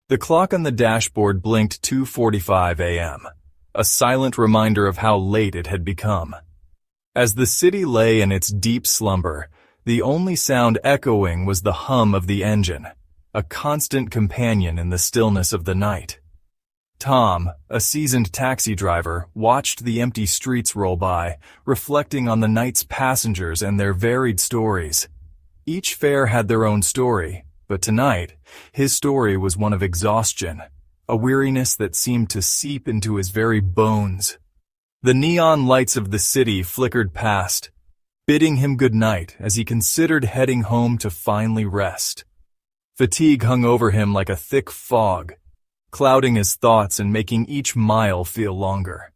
The clock on the dashboard blinked 2:45 a.m., a silent reminder of how late it had become. As the city lay in its deep slumber, the only sound echoing was the hum of the engine, a constant companion in the stillness of the night. Tom, a seasoned taxi driver, watched the empty streets roll by, reflecting on the night's passengers and their varied stories. Each fare had their own story, but tonight, his story was one of exhaustion, a weariness that seemed to seep into his very bones. The neon lights of the city flickered past, bidding him good night as he considered heading home to finally rest. Fatigue hung over him like a thick fog, clouding his thoughts and making each mile feel longer.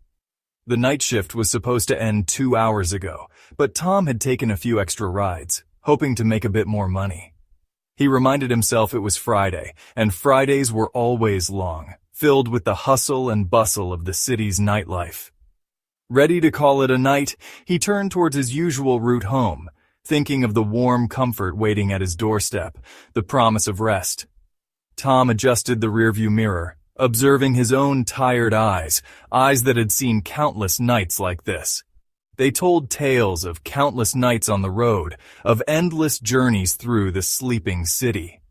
The night shift was supposed to end 2 hours ago, but Tom had taken a few extra rides, hoping to make a bit more money. He reminded himself it was Friday, and Fridays were always long, filled with the hustle and bustle of the city's nightlife. Ready to call it a night, he turned towards his usual route home, thinking of the warm comfort waiting at his doorstep, the promise of rest. Tom adjusted the rearview mirror, observing his own tired eyes that had seen countless nights like this. They told tales of countless nights on the road, of endless journeys through the sleeping city.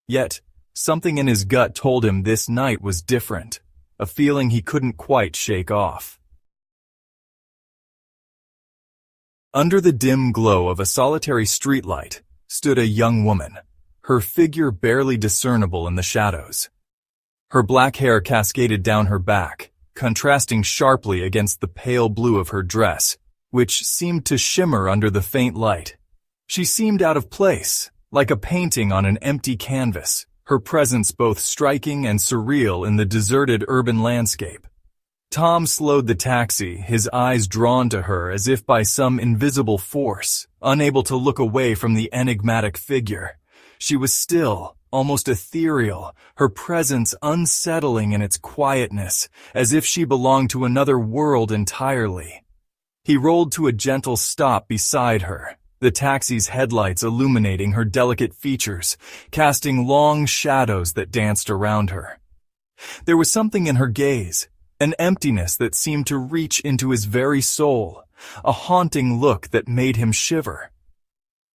Yet, something in his gut told him this night was different, a feeling he couldn't quite shake off. Under the dim glow of a solitary streetlight stood a young woman, her figure barely discernible in the shadows. Her black hair cascaded down her back, contrasting sharply against the pale blue of her dress, which seemed to shimmer under the faint light. She seemed out of place, like a painting on an empty canvas, her presence both striking and surreal in the deserted urban landscape. Tom slowed the taxi, his eyes drawn to her as if by some invisible force, unable to look away from the enigmatic figure. She was still, almost ethereal, her presence unsettling in its quietness, as if she belonged to another world entirely. He rolled to a gentle stop beside her, the taxi's headlights illuminating her delicate features, casting long shadows that danced around her. There was something in her gaze, an emptiness that seemed to reach into his very soul, a haunting look that made him shiver.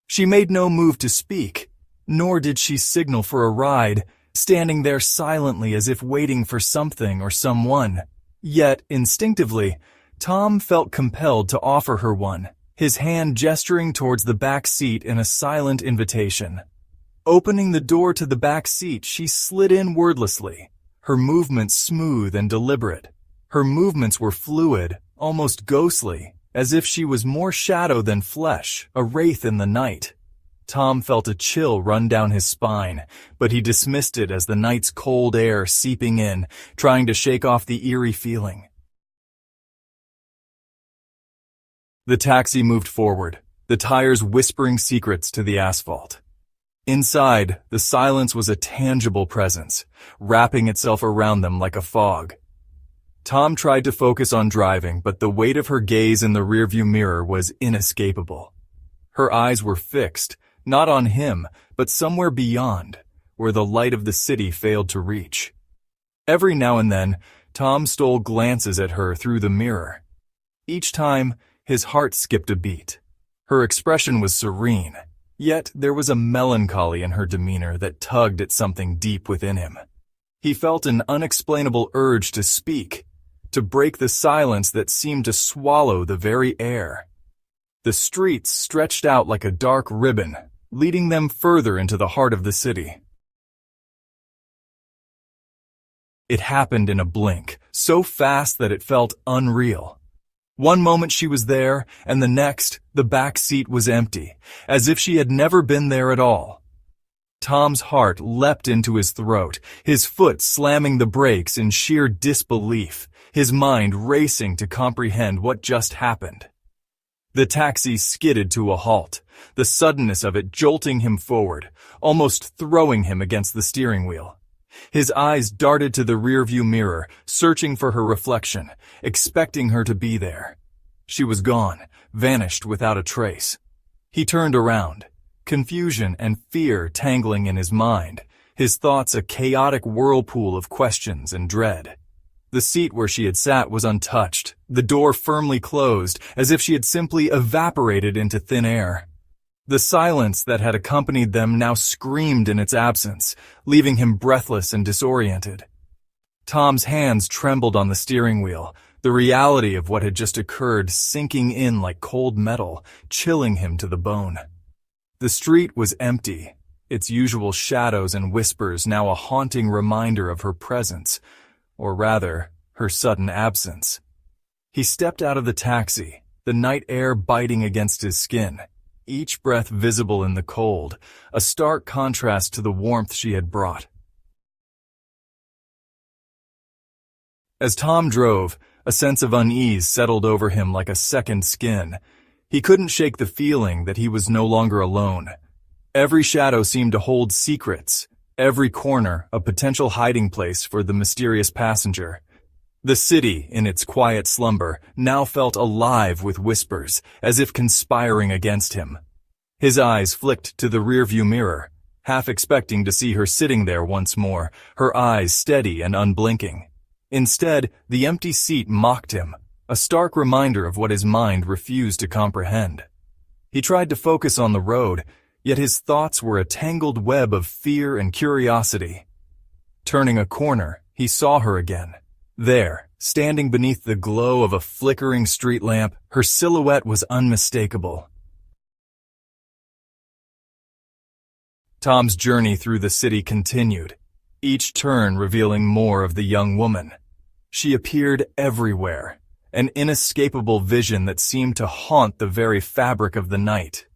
She made no move to speak, nor did she signal for a ride, standing there silently as if waiting for something or someone. Yet, instinctively, Tom felt compelled to offer her one, his hand gesturing towards the back seat in a silent invitation. Opening the door to the back seat, she slid in wordlessly, her movements smooth and deliberate. Her movements were fluid, almost ghostly, as if she was more shadow than flesh, a wraith in the night. Tom felt a chill run down his spine, but he dismissed it as the night's cold air seeping in, trying to shake off the eerie feeling. The taxi moved forward, the tires whispering secrets to the asphalt. Inside, the silence was a tangible presence, wrapping itself around them like a fog. Tom tried to focus on driving, but the weight of her gaze in the rearview mirror was inescapable. Her eyes were fixed, not on him, but somewhere beyond, where the light of the city failed to reach. Every now and then, Tom stole glances at her through the mirror. Each time, his heart skipped a beat. Her expression was serene, yet there was a melancholy in her demeanor that tugged at something deep within him. He felt an unexplainable urge to speak, to break the silence that seemed to swallow the very air. The streets stretched out like a dark ribbon, leading them further into the heart of the city. It happened in a blink, so fast that it felt unreal. One moment she was there, and the next, the back seat was empty, as if she had never been there at all. Tom's heart leapt into his throat, his foot slamming the brakes in sheer disbelief, his mind racing to comprehend what just happened. The taxi skidded to a halt, the suddenness of it jolting him forward, almost throwing him against the steering wheel. His eyes darted to the rearview mirror, searching for her reflection, expecting her to be there. She was gone, vanished without a trace. He turned around, confusion and fear tangling in his mind, his thoughts a chaotic whirlpool of questions and dread. The seat where she had sat was untouched, the door firmly closed, as if she had simply evaporated into thin air. The silence that had accompanied them now screamed in its absence, leaving him breathless and disoriented. Tom's hands trembled on the steering wheel, the reality of what had just occurred sinking in like cold metal, chilling him to the bone. The street was empty, its usual shadows and whispers now a haunting reminder of her presence, or rather, her sudden absence. He stepped out of the taxi, the night air biting against his skin, each breath visible in the cold, a stark contrast to the warmth she had brought. As Tom drove, a sense of unease settled over him like a second skin. He couldn't shake the feeling that he was no longer alone. Every shadow seemed to hold secrets, every corner a potential hiding place for the mysterious passenger. The city, in its quiet slumber, now felt alive with whispers, as if conspiring against him. His eyes flicked to the rearview mirror, half expecting to see her sitting there once more, her eyes steady and unblinking. Instead, the empty seat mocked him, a stark reminder of what his mind refused to comprehend. He tried to focus on the road, yet his thoughts were a tangled web of fear and curiosity. Turning a corner, he saw her again. There, standing beneath the glow of a flickering street lamp, her silhouette was unmistakable. Tom's journey through the city continued, each turn revealing more of the young woman. She appeared everywhere, an inescapable vision that seemed to haunt the very fabric of the night.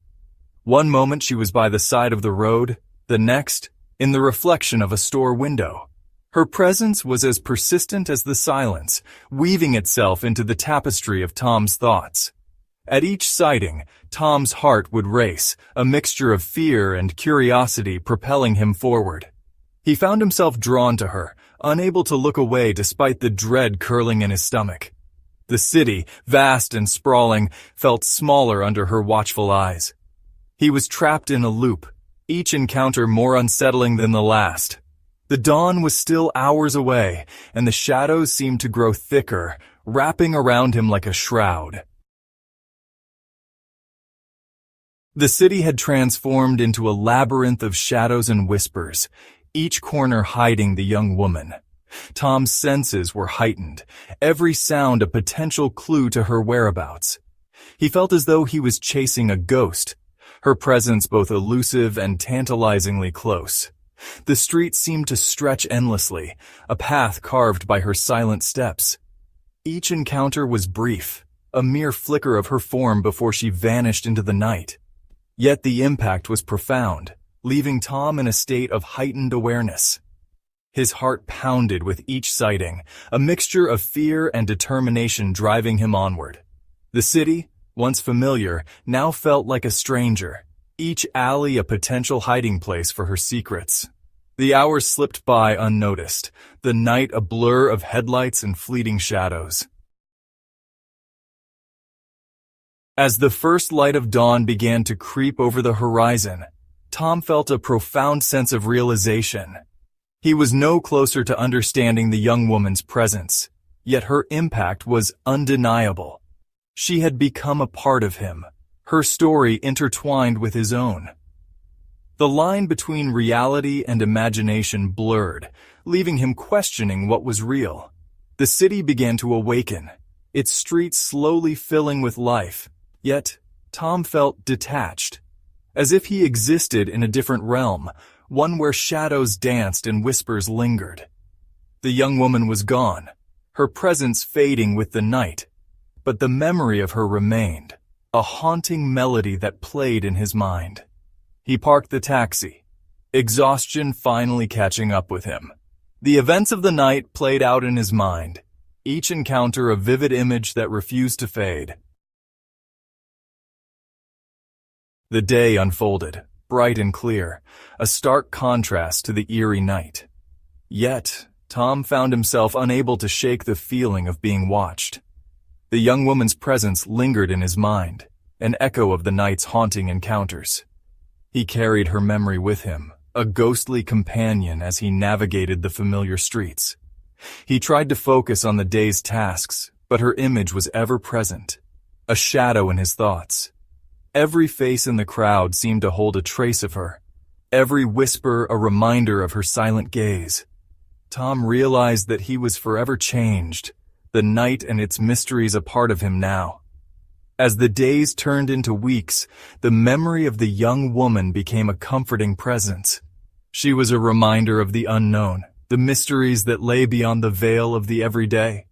One moment she was by the side of the road, the next, in the reflection of a store window. Her presence was as persistent as the silence, weaving itself into the tapestry of Tom's thoughts. At each sighting, Tom's heart would race, a mixture of fear and curiosity propelling him forward. He found himself drawn to her, unable to look away despite the dread curling in his stomach. The city, vast and sprawling, felt smaller under her watchful eyes. He was trapped in a loop, each encounter more unsettling than the last. The dawn was still hours away, and the shadows seemed to grow thicker, wrapping around him like a shroud. The city had transformed into a labyrinth of shadows and whispers, each corner hiding the young woman. Tom's senses were heightened, every sound a potential clue to her whereabouts. He felt as though he was chasing a ghost, her presence both elusive and tantalizingly close. The street seemed to stretch endlessly, a path carved by her silent steps. Each encounter was brief, a mere flicker of her form before she vanished into the night. Yet the impact was profound, leaving Tom in a state of heightened awareness. His heart pounded with each sighting, a mixture of fear and determination driving him onward. The city, once familiar, now felt like a stranger, each alley a potential hiding place for her secrets. The hours slipped by unnoticed, the night a blur of headlights and fleeting shadows. As the first light of dawn began to creep over the horizon, Tom felt a profound sense of realization. He was no closer to understanding the young woman's presence, yet her impact was undeniable. She had become a part of him, her story intertwined with his own. The line between reality and imagination blurred, leaving him questioning what was real. The city began to awaken, its streets slowly filling with life, yet Tom felt detached, as if he existed in a different realm, one where shadows danced and whispers lingered. The young woman was gone, her presence fading with the night, but the memory of her remained, a haunting melody that played in his mind. He parked the taxi, exhaustion finally catching up with him. The events of the night played out in his mind, each encounter a vivid image that refused to fade. The day unfolded, bright and clear, a stark contrast to the eerie night. Yet, Tom found himself unable to shake the feeling of being watched. The young woman's presence lingered in his mind, an echo of the night's haunting encounters. He carried her memory with him, a ghostly companion as he navigated the familiar streets. He tried to focus on the day's tasks, but her image was ever present, a shadow in his thoughts. Every face in the crowd seemed to hold a trace of her, every whisper a reminder of her silent gaze. Tom realized that he was forever changed, the night and its mysteries a part of him now. As the days turned into weeks, the memory of the young woman became a comforting presence. She was a reminder of the unknown, the mysteries that lay beyond the veil of the everyday.